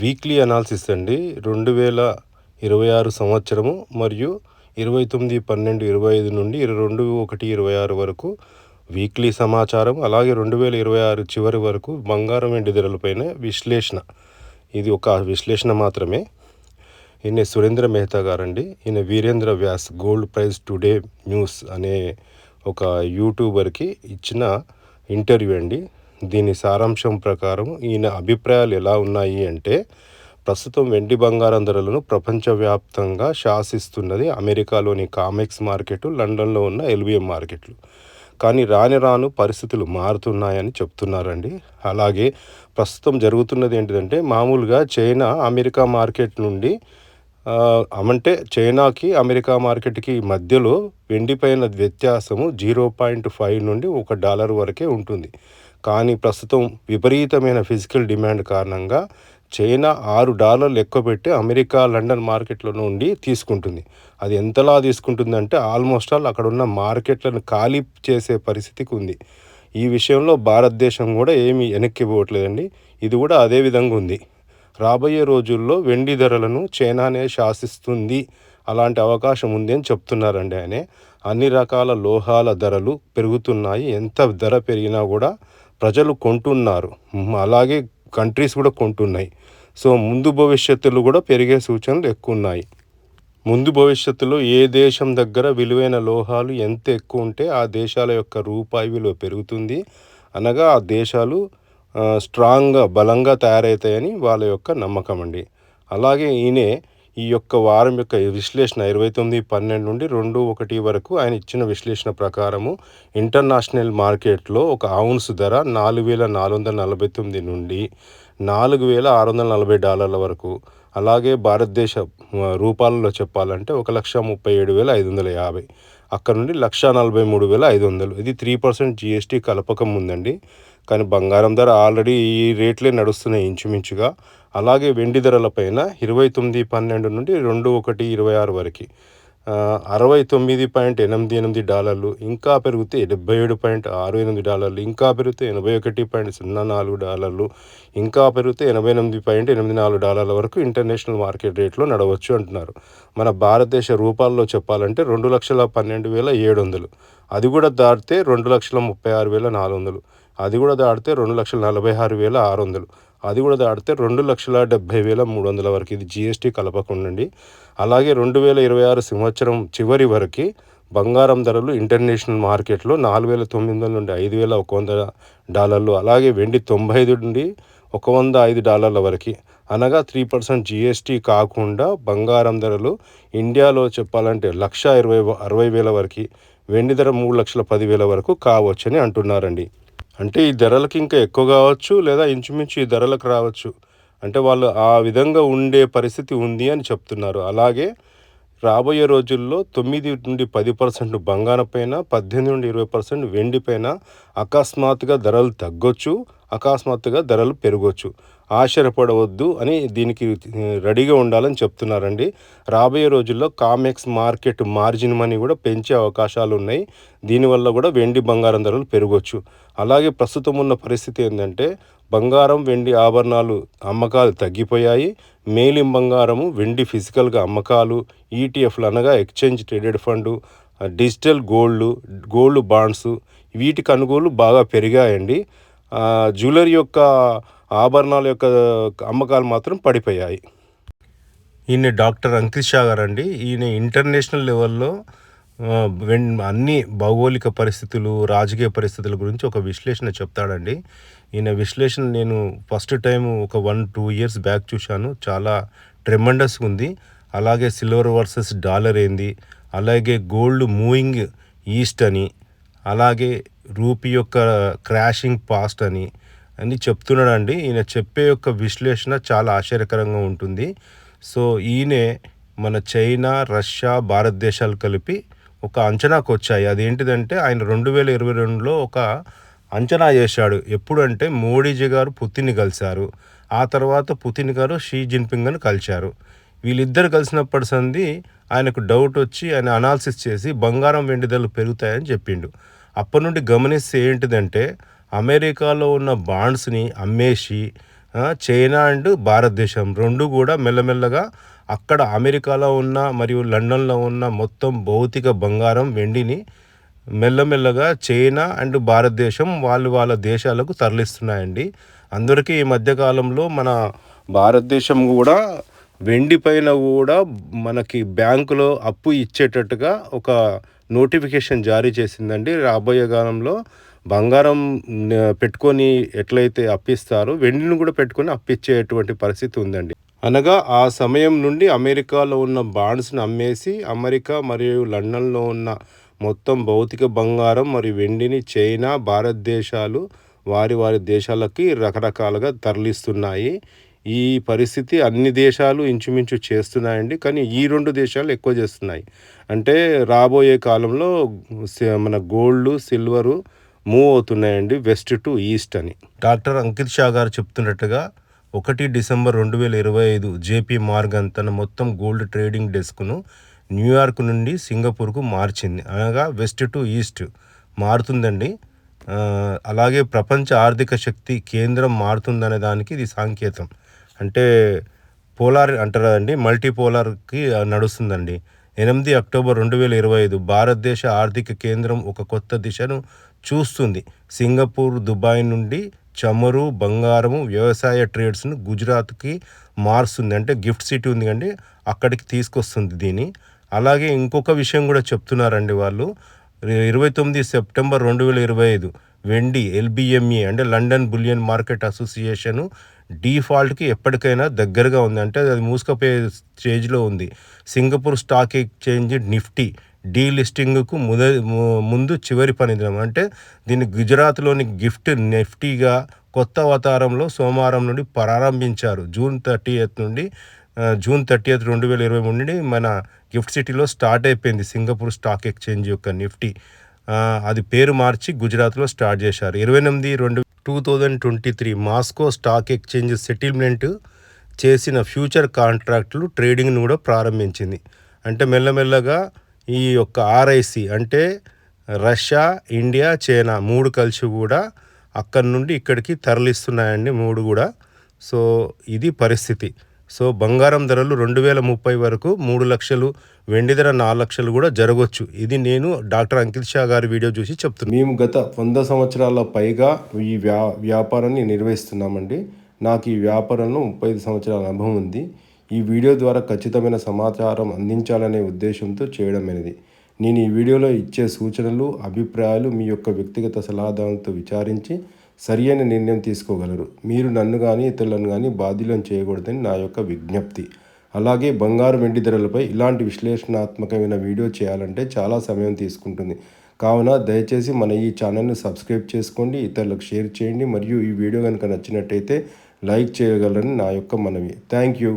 Weekly analysis అండి. 2026 సంవత్సరము మరియు 29/12/25 నుండి 22/1/26 వరకు వీక్లీ సమాచారం. అలాగే 2026 చివరి వరకు బంగారం, వెండి ధరలపైన విశ్లేషణ. ఇది ఒక విశ్లేషణ మాత్రమే. ఈయన సురేంద్ర మెహతా గారండి. ఈయన Virendra Vyas gold prize today news అనే ఒక యూట్యూబర్కి ఇచ్చిన ఇంటర్వ్యూ అండి. దీని సారాంశం ప్రకారం ఈయన అభిప్రాయాలు ఎలా ఉన్నాయి అంటే, ప్రస్తుతం వెండి బంగారం ధరలను ప్రపంచవ్యాప్తంగా శాసిస్తున్నది అమెరికాలోని కామెక్స్ మార్కెట్, లండన్లో ఉన్న ఎల్బిఎం మార్కెట్లు. కానీ రాను రాను పరిస్థితులు మారుతున్నాయని చెప్తున్నారండి. అలాగే ప్రస్తుతం జరుగుతున్నది ఏంటిదంటే, మామూలుగా చైనా అమెరికా మార్కెట్ నుండి అంటే చైనాకి అమెరికా మార్కెట్కి మధ్యలో వెండి పైన వ్యత్యాసము 0.5 నుండి $1 వరకే ఉంటుంది. కానీ ప్రస్తుతం విపరీతమైన ఫిజికల్ డిమాండ్ కారణంగా చైనా $6 ఎక్కువ పెట్టి అమెరికా లండన్ మార్కెట్ల నుండి తీసుకుంటుంది. అది ఎంతలా తీసుకుంటుందంటే ఆల్మోస్ట్ ఆల్ అక్కడ ఉన్న మార్కెట్లను ఖాళీ చేసే పరిస్థితికి ఉంది. ఈ విషయంలో భారతదేశం కూడా ఏమీ వెనక్కి పోవట్లేదండి. ఇది కూడా అదే విధంగా ఉంది. రాబోయే రోజుల్లో వెండి ధరలను చైనానే శాసిస్తుంది. అలాంటి అవకాశం ఉంది అని చెప్తున్నారండి ఆయన. అన్ని రకాల లోహాల ధరలు పెరుగుతున్నాయి. ఎంత ధర పెరిగినా కూడా ప్రజలు కొంటున్నారు. అలాగే కంట్రీస్ కూడా కొంటున్నాయి. సో ముందు భవిష్యత్తులో కూడా పెరిగే సూచనలు ఎక్కువ ఉన్నాయి. ముందు భవిష్యత్తులో ఏ దేశం దగ్గర విలువైన లోహాలు ఎంత ఎక్కువ ఉంటే ఆ దేశాల యొక్క రూపాయి విలువ పెరుగుతుంది. అనగా ఆ దేశాలు స్ట్రాంగ్గా బలంగా తయారవుతాయని వాళ్ళ యొక్క నమ్మకం అండి. అలాగే ఈయనే ఈ యొక్క వారం యొక్క విశ్లేషణ 29/12 నుండి 2/1 వరకు ఆయన ఇచ్చిన విశ్లేషణ ప్రకారము ఇంటర్నేషనల్ మార్కెట్లో ఒక ఔన్స్ ధర $4,449 నుండి $4,640 వరకు. అలాగే భారతదేశ రూపాలలో చెప్పాలంటే 1,37,550. అక్కడ నుండి 1,43,500. ఇది 3% GST కలపకం ఉందండి. కానీ బంగారం ధర ఆల్రెడీ ఈ రేట్లే నడుస్తున్నాయి ఇంచుమించుగా. అలాగే వెండి ధరలపైన 29/12 నుండి 2/1/26 వరకు $69.88, ఇంకా పెరిగితే $77.68, ఇంకా పెరిగితే $81.04, ఇంకా పెరిగితే $88.84 వరకు ఇంటర్నేషనల్ మార్కెట్ రేట్లో నడవచ్చు అంటున్నారు. మన భారతదేశ రూపాల్లో చెప్పాలంటే 2,12,700. అది కూడా దాటితే 2,36,400. అది కూడా దాటితే 2,46,600. అది కూడా దాటితే 2,70,300 వరకు. ఇది GST కలపకుండండి. అలాగే 2026 సంవత్సరం చివరి వరకు బంగారం ధరలు ఇంటర్నేషనల్ మార్కెట్లో 4,900 నుండి 5,100 అలాగే వెండి 95 నుండి $105 వరకు. అనగా 3% GST కాకుండా బంగారం ధరలు ఇండియాలో చెప్పాలంటే 1,60,000 వరకు, వెండి ధర 3,10,000 వరకు కావచ్చని అంటున్నారండి. అంటే ఈ ధరలకు ఇంకా ఎక్కువ కావచ్చు, లేదా ఇంచుమించు ఈ ధరలకు రావచ్చు. అంటే వాళ్ళు ఆ విధంగా ఉండే పరిస్థితి ఉంది అని చెప్తున్నారు. అలాగే రాబోయే రోజుల్లో 9 నుండి 10% బంగారం పైన, 18 నుండి 20% వెండి పైన అకస్మాత్తుగా ధరలు తగ్గొచ్చు, అకస్మాత్తుగా ధరలు పెరగవచ్చు. ఆశ్చర్యపడవద్దు అని దీనికి రెడీగా ఉండాలని చెప్తున్నారండి. రాబోయే రోజుల్లో కామెక్స్ మార్కెట్ మార్జిన్ మనీ కూడా పెంచే అవకాశాలు ఉన్నాయి. దీనివల్ల కూడా వెండి బంగారం ధరలు పెరగవచ్చు. అలాగే ప్రస్తుతం ఉన్న పరిస్థితి ఏంటంటే, బంగారం, వెండి ఆభరణాలు అమ్మకాలు తగ్గిపోయాయి. మేలిం బంగారము, వెండి ఫిజికల్గా అమ్మకాలు, ETFలు అనగా exchange traded fund, digital gold bonds వీటి కొనుగోలు బాగా పెరిగాయండి. జ్యువెలరీ యొక్క ఆభరణాల యొక్క అమ్మకాలు మాత్రం పడిపోయాయి. ఈయన డాక్టర్ అంకిత్ షా గారండి. ఈయన ఇంటర్నేషనల్ లెవెల్లో అన్ని భౌగోళిక పరిస్థితులు, రాజకీయ పరిస్థితుల గురించి ఒక విశ్లేషణ చెప్తాడండి. ఈయన విశ్లేషణ నేను ఫస్ట్ టైం ఒక 1-2 ఇయర్స్ బ్యాక్ చూశాను. చాలా ట్రెమెండస్గా ఉంది. అలాగే సిల్వర్ వర్సెస్ డాలర్ ఏంది, అలాగే గోల్డ్ మూవింగ్ ఈస్ట్ అని, అలాగే రూపీ యొక్క క్రాషింగ్ పాస్ట్ అని చెప్తున్నాడండి. ఈయన చెప్పే యొక్క విశ్లేషణ చాలా ఆశ్చర్యకరంగా ఉంటుంది. సో ఈయనే మన చైనా, రష్యా, భారతదేశాలు కలిపి ఒక అంచనాకు వచ్చాయి. అదేంటిదంటే ఆయన 2022లో ఒక అంచనా చేశాడు. ఎప్పుడంటే మోడీజీ గారు పుతిన్ని కలిశారు. ఆ తర్వాత పుతిన్ గారు షీ జిన్పింగ్ని కలిశారు. వీళ్ళిద్దరు కలిసినప్పటి సంది ఆయనకు డౌట్ వచ్చి ఆయన అనాలిసిస్ చేసి బంగారం, వెండి ధరలు పెరుగుతాయని చెప్పిండు. అప్పటి నుండి గమనిస్తే ఏంటిదంటే, అమెరికాలో ఉన్న బాండ్స్ని అమ్మేసి చైనా అండ్ భారతదేశం 2 కూడా మెల్లమెల్లగా అక్కడ అమెరికాలో ఉన్న మరియు లండన్‌లో ఉన్న మొత్తం భౌతిక బంగారం, వెండిని మెల్లమెల్లగా చైనా అండ్ భారతదేశం వాళ్ళ దేశాలకు తరలిస్తున్నాయండి. అందరికీ ఈ మధ్య కాలంలో మన భారతదేశం కూడా వెండి పైన కూడా మనకి బ్యాంకులో అప్పు ఇచ్చేటట్టుగా ఒక నోటిఫికేషన్ జారీ చేసిందండి. రాబోయే కాలంలో బంగారం పెట్టుకొని ఎట్లయితే అప్పిస్తారో వెండిని కూడా పెట్టుకొని అప్పిచ్చేటువంటి పరిస్థితి ఉందండి. అనగా ఆ సమయం నుండి అమెరికాలో ఉన్న బాండ్స్‌ని అమ్మేసి అమెరికా మరియు లండన్‌లో ఉన్న మొత్తం భౌతిక బంగారం మరియు వెండిని చైనా, భారతదేశాలు వారి దేశాలకి రకరకాలుగా తరలిస్తున్నాయి. ఈ పరిస్థితి అన్ని దేశాలు ఇంచుమించు చేస్తున్నాయండి. కానీ ఈ 2 దేశాలు ఎక్కువ చేస్తున్నాయి. అంటే రాబోయే కాలంలో మన గోల్డ్, సిల్వరు మూవ్ అవుతున్నాయండి వెస్ట్ టు ఈస్ట్ అని. డాక్టర్ అంకిత్ షా గారు చెప్తున్నట్టుగా 1 డిసెంబర్ 2025 జేపీ మార్గన్ తన మొత్తం గోల్డ్ ట్రేడింగ్ డెస్క్ను న్యూయార్క్ నుండి సింగపూర్కు మార్చింది. అనగా వెస్ట్ టు ఈస్ట్ మారుతుందండి. అలాగే ప్రపంచ ఆర్థిక శక్తి కేంద్రం మారుతుందనే దానికి ఇది సంకేతం. అంటే పోలార్ అంటారు కదండి, మల్టీపోలార్కి నడుస్తుందండి. 8 అక్టోబర్ 2025 భారతదేశ ఆర్థిక కేంద్రం ఒక కొత్త దిశను చూస్తుంది. సింగపూర్, దుబాయ్ నుండి చమురు, బంగారము, వ్యవసాయ ట్రేడ్స్ను గుజరాత్కి మారుస్తుంది. అంటే గిఫ్ట్ సిటీ ఉంది కండి, అక్కడికి తీసుకొస్తుంది దీన్ని. అలాగే ఇంకొక విషయం కూడా చెప్తున్నారండి వాళ్ళు. 29 సెప్టెంబర్ 2025 వెండి ఎల్బిఎంఈ అంటే లండన్ బులియన్ మార్కెట్ అసోసియేషను డిఫాల్ట్కి ఎప్పటికైనా దగ్గరగా ఉంది. అంటే అది మూసుకుపోయే స్టేజ్లో ఉంది. సింగపూర్ స్టాక్ ఎక్స్చేంజ్ నిఫ్టీ డీలిస్టింగ్కు ముందు చివరి పనిదినం. అంటే దీన్ని గుజరాత్లోని గిఫ్ట్ నిఫ్టీగా కొత్త అవతారంలో సోమవారం నుండి ప్రారంభించారు. జూన్ 30 2023 నుండి మన గిఫ్ట్ సిటీలో స్టార్ట్ అయిపోయింది సింగపూర్ స్టాక్ ఎక్స్చేంజ్ యొక్క నిఫ్టీ. అది పేరు మార్చి గుజరాత్లో స్టార్ట్ చేశారు. 28/2/2023 మాస్కో స్టాక్ ఎక్స్చేంజ్ సెటిల్మెంట్ చేసిన ఫ్యూచర్ కాంట్రాక్టులు ట్రేడింగ్ను కూడా ప్రారంభించింది. అంటే మెల్లమెల్లగా ఈ యొక్క ఆర్ఐసి అంటే రష్యా, ఇండియా, చైనా 3 కలిసి కూడా అక్కడి నుండి ఇక్కడికి తరలిస్తున్నాయండి 3 కూడా. సో ఇది పరిస్థితి. సో బంగారం ధరలు 2030 వరకు 3 లక్షలు, వెండి ధర 4 లక్షలు కూడా జరగవచ్చు. ఇది నేను డాక్టర్ అంకిత్ షా గారి వీడియో చూసి చెప్తున్నాను. మేము గత 100 సంవత్సరాల పైగా ఈ వ్యాపారాన్ని నిర్వహిస్తున్నామండి. నాకు ఈ వ్యాపారంలో 35 సంవత్సరాల అనుభవం ఉంది. ఈ వీడియో ద్వారా ఖచ్చితమైన సమాచారం అందించాలనే ఉద్దేశంతో చేయడమైనది. నేను ఈ వీడియోలో ఇచ్చే సూచనలు, అభిప్రాయాలు మీ యొక్క వ్యక్తిగత సలహాదారులతో విచారించి సరియైన నిర్ణయం తీసుకోగలరు. మీరు నన్ను కానీ ఇతరులను కానీ బాధ్యులను చేయకూడదని నా యొక్క విజ్ఞప్తి. అలాగే బంగారు, వెండి ధరలపై ఇలాంటి విశ్లేషణాత్మకమైన వీడియో చేయాలంటే చాలా సమయం తీసుకుంటుంది. కావున దయచేసి మన ఈ ఛానల్ని సబ్స్క్రైబ్ చేసుకోండి, ఇతరులకు షేర్ చేయండి మరియు ఈ వీడియో కనుక నచ్చినట్టయితే లైక్ చేయగలరని నా యొక్క మనవి. Thank you.